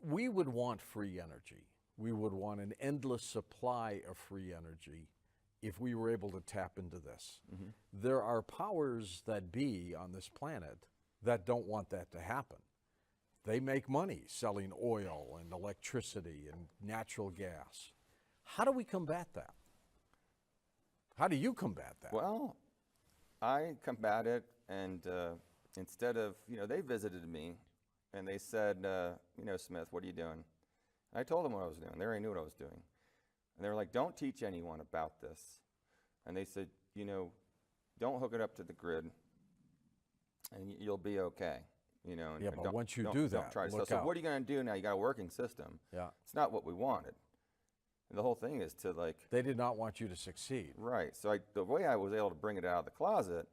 We would want free energy. We would want an endless supply of free energy if we were able to tap into this. Mm-hmm. There are powers that be on this planet that don't want that to happen. They make money selling oil and electricity and natural gas. How do we combat that? How do you combat that? Well, I combat it, and instead of, they visited me and they said, Smith, what are you doing? And I told them what I was doing. They already knew what I was doing. And they were like, don't teach anyone about this. And they said, don't hook it up to the grid and you'll be okay. And yeah, but once you do that, don't try to. look So out. what are you going to do now? You got a working system. Yeah. It's not what we wanted. And the whole thing is to They did not want you to succeed. Right. So the way I was able to bring it out of the closet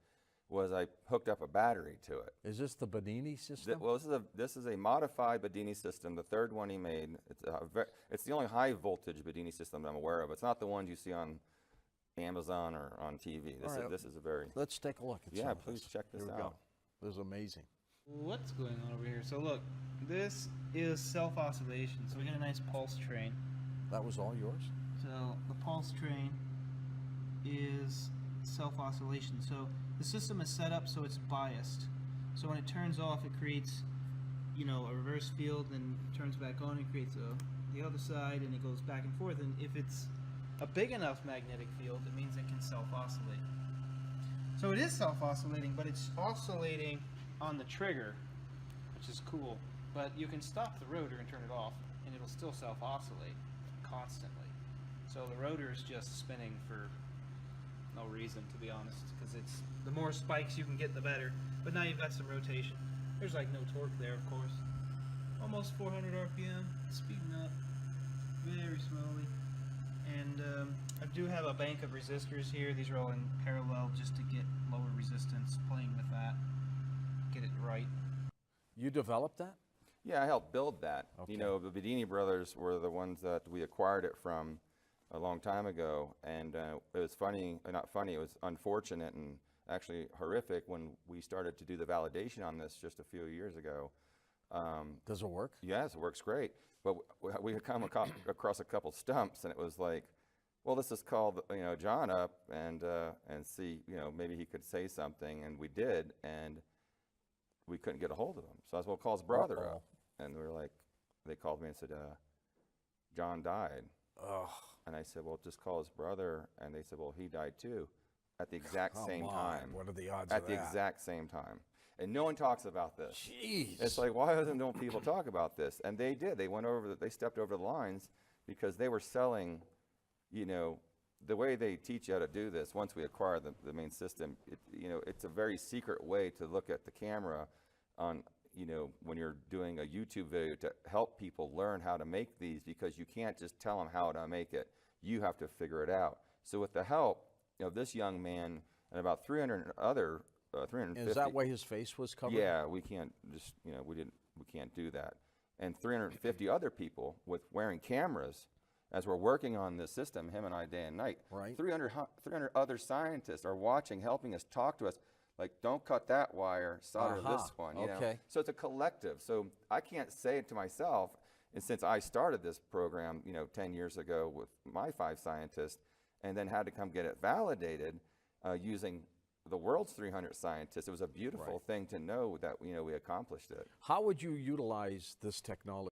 was I hooked up a battery to it. Is this the Bedini system? Well, this is a modified Bedini system, the third one he made. It's the only high voltage Bedini system I'm aware of. It's not the ones you see on Amazon or on TV. This is a very... Let's take a look at some of please this. check this Here we out. go. This is amazing. What's going on over here? So look, this is self-oscillation. So we got a nice pulse train. That was all yours? So the pulse train is self-oscillation. So the system is set up so it's biased. So when it turns off, it creates, a reverse field, then turns back on and creates the other side, and it goes back and forth. And if it's a big enough magnetic field, it means it can self-oscillate. So it is self-oscillating, but it's oscillating on the trigger, which is cool. But you can stop the rotor and turn it off, and it'll still self-oscillate constantly. So the rotor is just spinning for no reason, to be honest, because it's the more spikes you can get, the better. But now you've got some rotation. There's like no torque there, of course. Almost 400 RPM, speeding up very slowly. And I do have a bank of resistors here. These are all in parallel just to get lower resistance, playing with that, get it right. You developed that? Yeah, I helped build that. Okay. The Bedini brothers were the ones that we acquired it from a long time ago, and it was not funny, it was unfortunate and actually horrific when we started to do the validation on this just a few years ago. Does it work? Yes, it works great. But we had come across a couple stumps, and it was like, well, let's just call John up and see, maybe he could say something, and we did, and we couldn't get a hold of him. So I was, well, call his brother up, and we were like, they called me and said, John died. Ugh. And I said, well, just call his brother, and they said, well, he died too, at the exact same time. What are the odds At of the that? exact same time. And no one talks about this. Jeez. It's like, why don't people talk about this? And they did. They they stepped over the lines because they were selling, the way they teach you how to do this, once we acquire the main system, it's a very secret way to look at the camera on, when you're doing a YouTube video to help people learn how to make these, because you can't just tell them how to make it. You have to figure it out. So with the help of this young man and about 300 other 350. Is that why his face was covered? Yeah, we can't just, we can't do that. And 350 other people with wearing cameras as we're working on this system, him and I, day and night. Right. 300 other scientists are watching, helping us, talk to us. Like, don't cut that wire, solder this one. Okay. So it's a collective. So I can't say it to myself. And since I started this program, 10 years ago with my 5 scientists, and then had to come get it validated using the world's 300 scientists, it was a beautiful thing to know that we accomplished it. How would you utilize this technology?